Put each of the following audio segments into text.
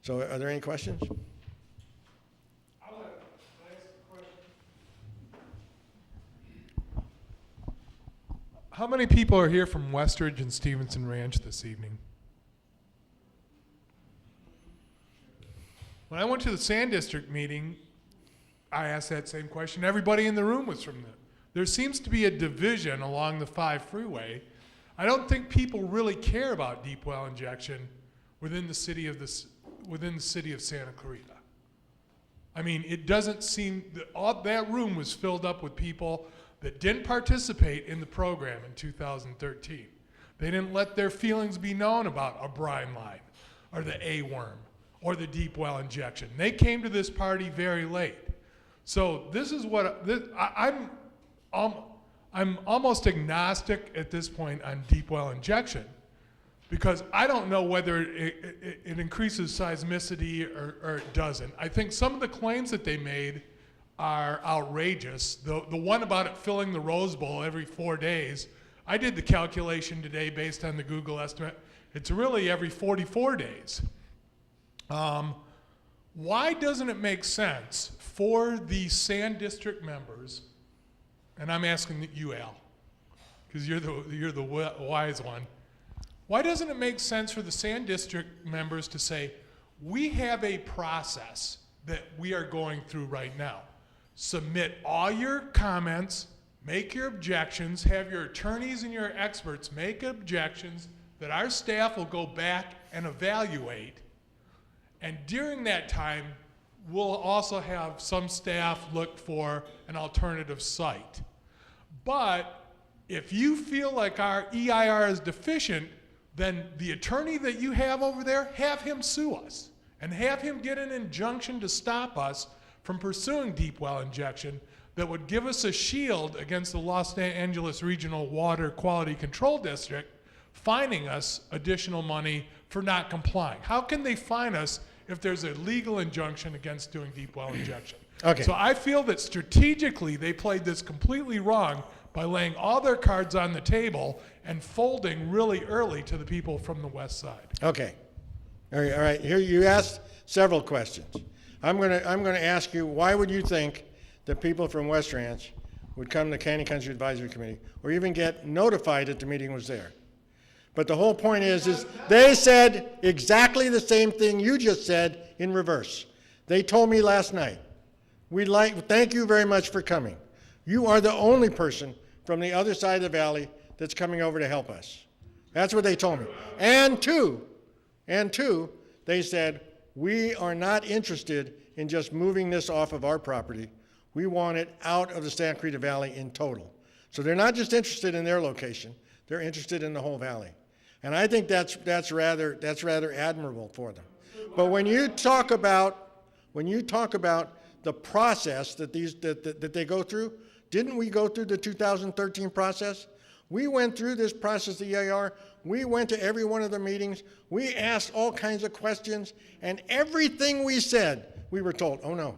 So are there any questions? I'll ask a question. How many people are here from Westridge and Stevenson Ranch this evening? When I went to the Sand District meeting, I asked that same question. Everybody in the room was from there. There seems to be a division along the 5 freeway. I don't think people really care about deep well injection within the city of Santa Clarita. I mean, it doesn't seem that room was filled up with people that didn't participate in the program in 2013. They didn't let their feelings be known about a brine line or the A-worm or the deep well injection. They came to this party very late. So this is what I'm almost agnostic at this point on deep well injection, because I don't know whether it increases seismicity or it doesn't. I think some of the claims that they made are outrageous. The one about it filling the Rose Bowl every 4 days, I did the calculation today based on the Google estimate. It's really every 44 days. Why doesn't it make sense for the Sand District members, and I'm asking you, Al, because you're the wise one, why doesn't it make sense for the Sand District members to say, we have a process that we are going through right now. Submit all your comments, make your objections, have your attorneys and your experts make objections that our staff will go back and evaluate. And during that time, we'll also have some staff look for an alternative site. But if you feel like our EIR is deficient, then the attorney that you have over there, have him sue us and have him get an injunction to stop us from pursuing deep well injection that would give us a shield against the Los Angeles Regional Water Quality Control District fining us additional money for not complying. How can they fine us if there's a legal injunction against doing deep well injection? Okay. So I feel that strategically they played this completely wrong by laying all their cards on the table and folding really early to the people from the west side. Okay. All right. Here you asked several questions. I'm gonna ask you, why would you think that people from West Ranch would come to Canyon Country Advisory Committee or even get notified that the meeting was there? But the whole point is they said exactly the same thing you just said in reverse. They told me last night, thank you very much for coming. You are the only person from the other side of the valley that's coming over to help us. That's what they told me. And two, they said, we are not interested in just moving this off of our property. We want it out of the Santa Clarita Valley in total. So they're not just interested in their location, they're interested in the whole valley. And I think that's rather admirable for them. But when you talk about the process that they go through, didn't we go through the 2013 process? We went through this process of the EIR. We went to every one of the meetings. We asked all kinds of questions, and everything we said, we were told, oh no,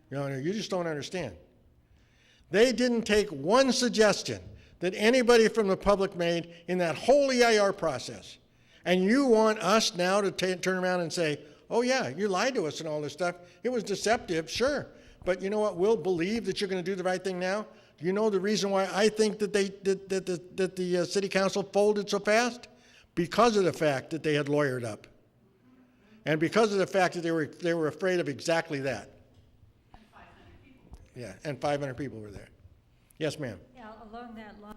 you just don't understand. They didn't take one suggestion that anybody from the public made in that whole EIR process. And you want us now to turn around and say, oh yeah, you lied to us and all this stuff. It was deceptive, sure. But you know what? We'll believe that you're going to do the right thing now. Do you know the reason why I think that the city council folded so fast? Because of the fact that they had lawyered up, and because of the fact that they were afraid of exactly that. And 500 people. Yeah, and 500 people were there. Yes, ma'am. Yeah, along that line,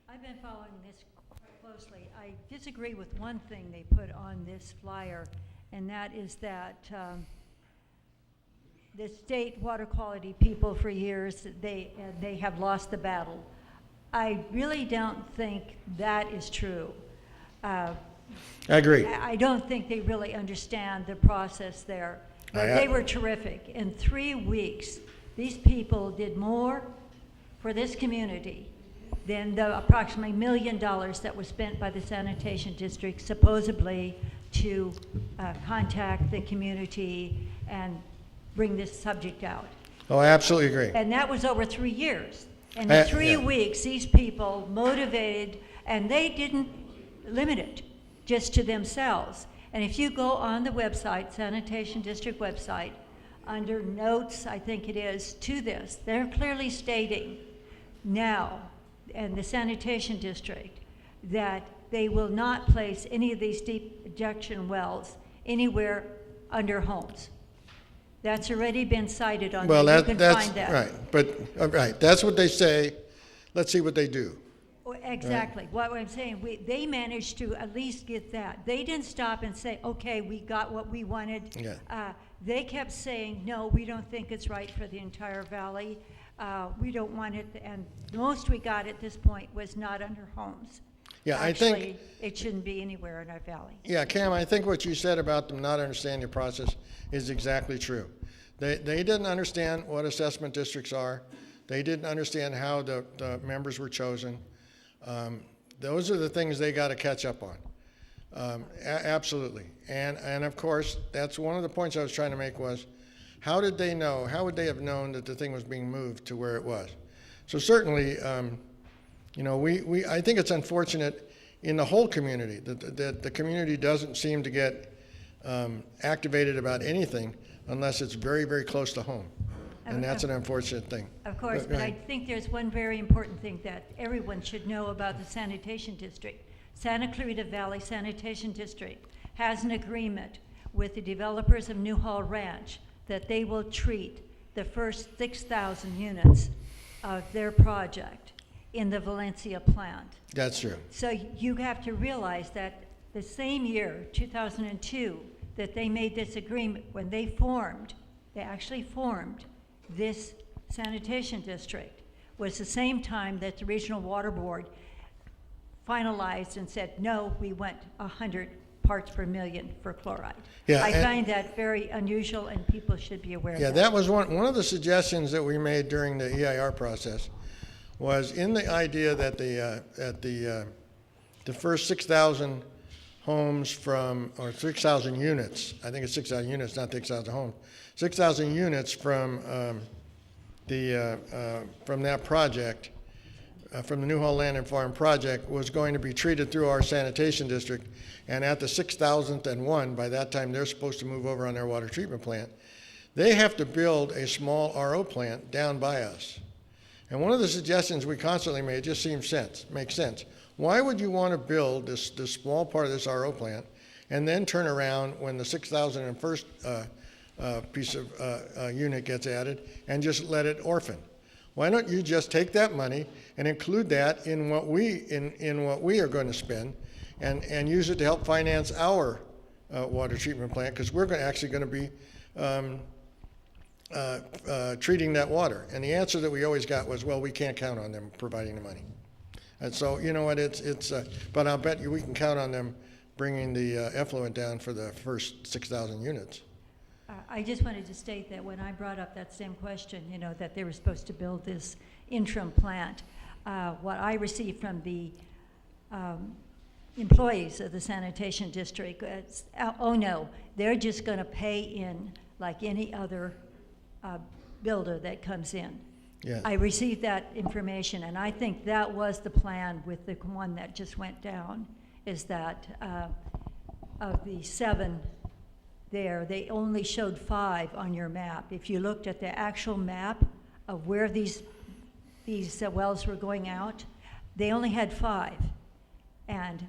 I've been following this quite closely. I disagree with one thing they put on this flyer, and that is that the state water quality people for years, they have lost the battle. I really don't think that is true. I agree. I don't think they really understand the process there. But they were terrific. In 3 weeks, these people did more for this community than the approximately $1 million that was spent by the sanitation district supposedly to contact the community and bring this subject out. Oh, I absolutely agree. And that was over 3 years. And in 3 weeks, these people motivated, and they didn't limit it just to themselves. And if you go on the website, Sanitation District website, under notes, I think it is, to this, they're clearly stating now, and the Sanitation District, that they will not place any of these deep injection wells anywhere under homes. That's already been cited on Well, there. You can that's find that. right, but, right, that's what they say. Let's see what they do. Exactly. What I'm saying, they managed to at least get that. They didn't stop and say, okay, we got what we wanted. Yeah. They kept saying, no, we don't think it's right for the entire valley. We don't want it, and the most we got at this point was not under homes. Yeah, Actually, I think, it shouldn't be anywhere in our valley. yeah, Cam, I think what you said about them not understanding the process is exactly true. They didn't understand what assessment districts are. They didn't understand how the members were chosen. Those are the things they got to catch up on. Absolutely. And of course, that's one of the points I was trying to make was, how did they know, how would they have known that the thing was being moved to where it was? So certainly, you know, I think it's unfortunate in the whole community that the community doesn't seem to get activated about anything unless it's very, very close to home. And that's an unfortunate thing. Of course, Go but I ahead. think there's one very important thing that everyone should know about the sanitation district. Santa Clarita Valley Sanitation District has an agreement with the developers of Newhall Ranch that they will treat the first 6,000 units of their project in the Valencia plant. That's true. So you have to realize that the same year, 2002, that they made this agreement, when they actually formed this sanitation district, was the same time that the Regional Water Board finalized and said, no, we want 100 parts per million for chloride. Yeah, I and- find that very unusual, and people should be aware Yeah, of that. that was one of the suggestions that we made during the EIR process, was in the idea that the first 6,000 homes or 6,000 units, I think it's 6,000 units, not 6,000 homes, 6,000 units from that project, from the Newhall Land and Farm project, was going to be treated through our sanitation district. And at the 6,000th and one, by that time they're supposed to move over on their water treatment plant, they have to build a small RO plant down by us. And one of the suggestions we constantly made just makes sense. Why would you want to build this small part of this RO plant and then turn around when the 6,001st piece of unit gets added and just let it orphan? Why don't you just take that money and include that in what we are going to spend, and use it to help finance our water treatment plant, because we're actually going to be treating that water. And the answer that we always got was, well, we can't count on them providing the money. And so, you know what, but I'll bet you we can count on them bringing the effluent down for the first 6,000 units. I just wanted to state that when I brought up that same question, you know, that they were supposed to build this interim plant, what I received from the employees of the sanitation district, oh no, they're just going to pay in like any other builder that comes in. Yeah. I received that information, and I think that was the plan with the one that just went down, is that of the 7 there, they only showed 5 on your map. If you looked at the actual map of where these wells were going out, they only had 5. And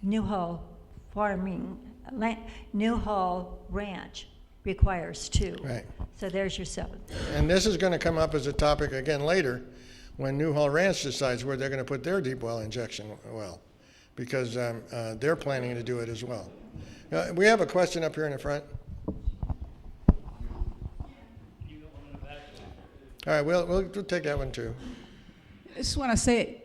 Newhall Ranch requires 2. Right. So there's your 7. And this is going to come up as a topic again later when Newhall Ranch decides where they're going to put their deep well injection well, because they're planning to do it as well. We have a question up here in the front. All right, we'll take that one too. I just want to say,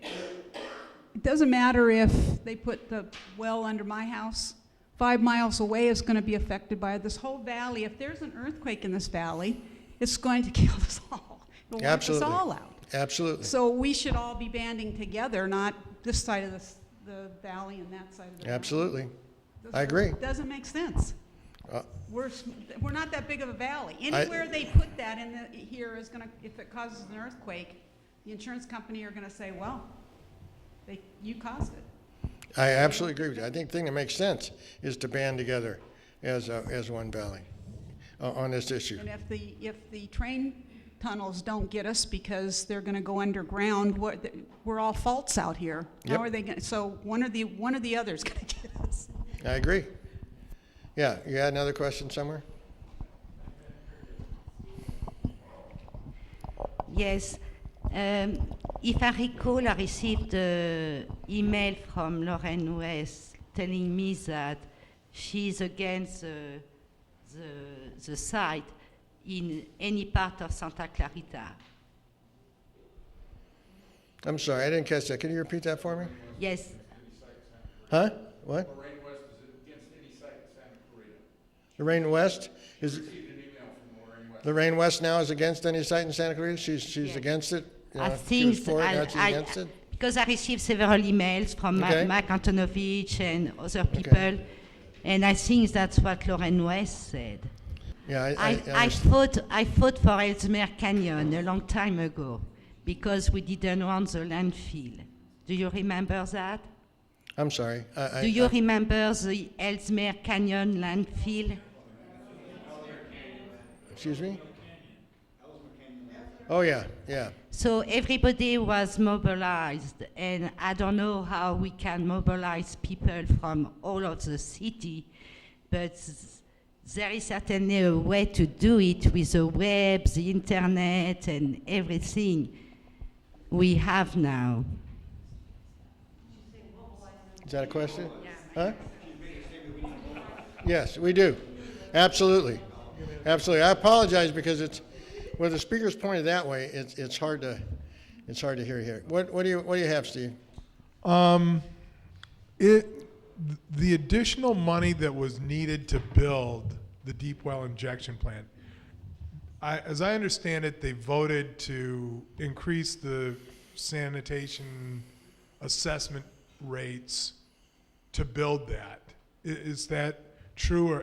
it doesn't matter if they put the well under my house. 5 miles away is going to be affected by this whole valley. If there's an earthquake in this valley, it's going to kill us all. It'll wipe us all out. Absolutely. So we should all be banding together, not this side of the valley and that side of the valley. Absolutely. I agree. It doesn't make sense. Uh, We're not that big of a valley. Anywhere they put that in here is going to, if it causes an earthquake, the insurance company are going to say, well, you caused it. I absolutely agree with you. I think the thing that makes sense is to band together as one valley on this issue. And if the train tunnels don't get us because they're going to go underground, we're all faults out here. Yep. How are they going? So one or the other is going to get us. I agree. Yeah, you had another question somewhere? Yes. If I recall, I received an email from Lorraine West telling me that she's against the site in any part of Santa Clarita. I'm sorry, I didn't catch that. Can you repeat that for me? Yes. Huh? What? Lorraine West is against any site in Santa Clarita. Lorraine West is Received an email from Lorraine West. Lorraine West now is against any site in Santa Clarita? She's Yes. against it? You I know, she think was for it, now she's against it? because I received several emails from Okay. Mark Antonovich and other people, and I think that's what Lorraine West said. Yeah, I fought for Ellesmere Canyon a long time ago because we didn't want the landfill. Do you remember that? I'm sorry. Do you remember the Ellesmere Canyon landfill? Excuse me? Oh, yeah, yeah. So everybody was mobilized, and I don't know how we can mobilize people from all of the city, but there is certainly a way to do it with the web, the internet, and everything we have now. Is that a question? Huh? Yes, we do. Absolutely. Absolutely. I apologize because it's, when the speaker's pointed that way, it's hard to hear here. What do you have, Steve? The additional money that was needed to build the deep well injection plant, as I understand it, they voted to increase the sanitation assessment rates to build that. Is that true,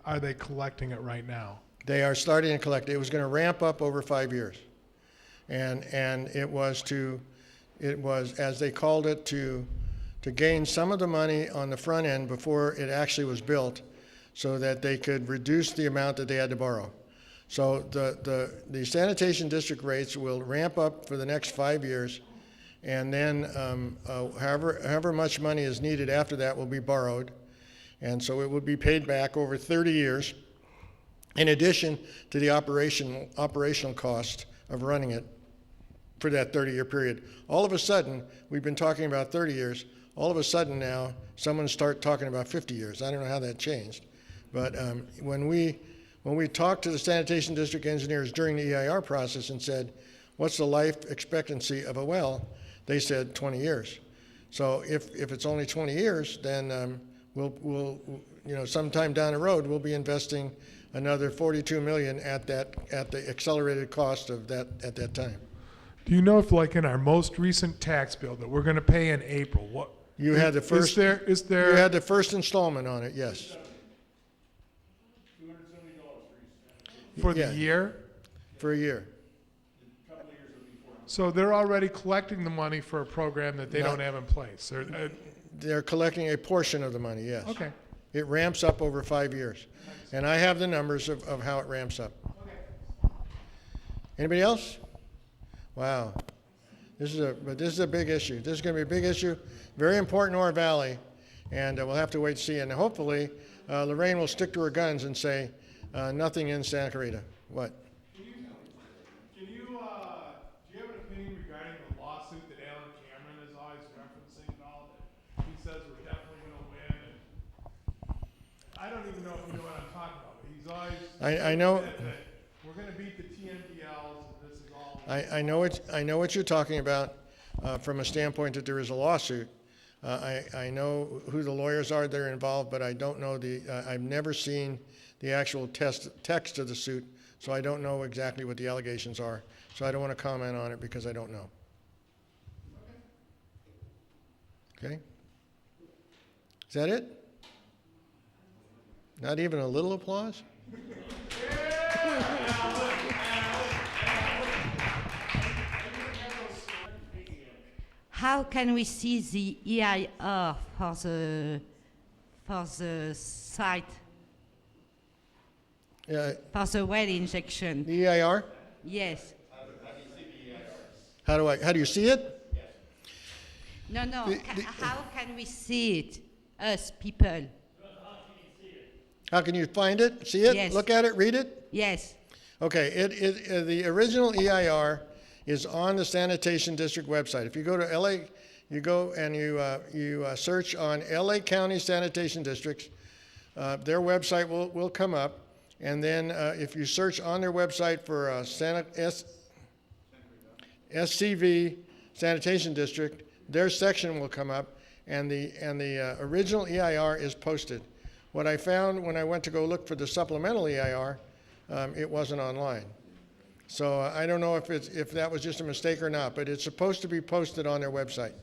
are they collecting it right now? They are starting to collect. It was going to ramp up over 5 years, and it was, as they called it, to gain some of the money on the front end before it actually was built, so that they could reduce the amount that they had to borrow. So the sanitation district rates will ramp up for the next 5 years, and then however much money is needed after that will be borrowed, and so it will be paid back over 30 years. In addition to the operational cost of running it for that 30-year period. All of a sudden, we've been talking about 30 years, all of a sudden now, someone start talking about 50 years. I don't know how that changed. But when we talked to the sanitation district engineers during the EIR process and said, what's the life expectancy of a well? They said 20 years. So if it's only 20 years, then we'll sometime down the road, we'll be investing another $42 million at the accelerated cost of that at that time. Do you know if, like in our most recent tax bill that we're going to pay in April, what You had the first. is there You had the first installment on it. Yes. for Yeah. the year? For a year. So they're already collecting the money for a program that they No. don't have in place. They're collecting a portion of the money. Yes. Okay. It ramps up over 5 years, and I have the numbers of how it ramps up. Anybody else? Wow. This is a big issue. This is going to be a big issue, very important to our valley, and we'll have to wait to see. And hopefully, Lorraine will stick to her guns and say nothing in Santa Clarita. What? Do you have an opinion regarding the lawsuit that Alan Cameron is always referencing and all that? He says we're definitely going to win. And I don't even know if you know what I'm talking about. But he's always I know. said that we're going to beat the TMDLs and this is all. I know what you're talking about from a standpoint that there is a lawsuit. I know who the lawyers are that are involved, but I don't know I've never seen the actual text of the suit, so I don't know exactly what the allegations are. So I don't want to comment on it because I don't know. Okay? Is that it? Not even a little applause? how can we see the EIR for the site, for the well injection? The EIR? Yes. How do you see it? No, how can we see it, us people? How can you find it? See it? Yes. Look at it? Read it? Yes. Okay, the original EIR is on the Sanitation District website. If you go to LA, you go and you search on LA County Sanitation Districts, their website will come up. And then if you search on their website for SCV Sanitation District, their section will come up, and the original EIR is posted. What I found when I went to go look for the supplemental EIR, it wasn't online. So I don't know if that was just a mistake or not, but it's supposed to be posted on their website.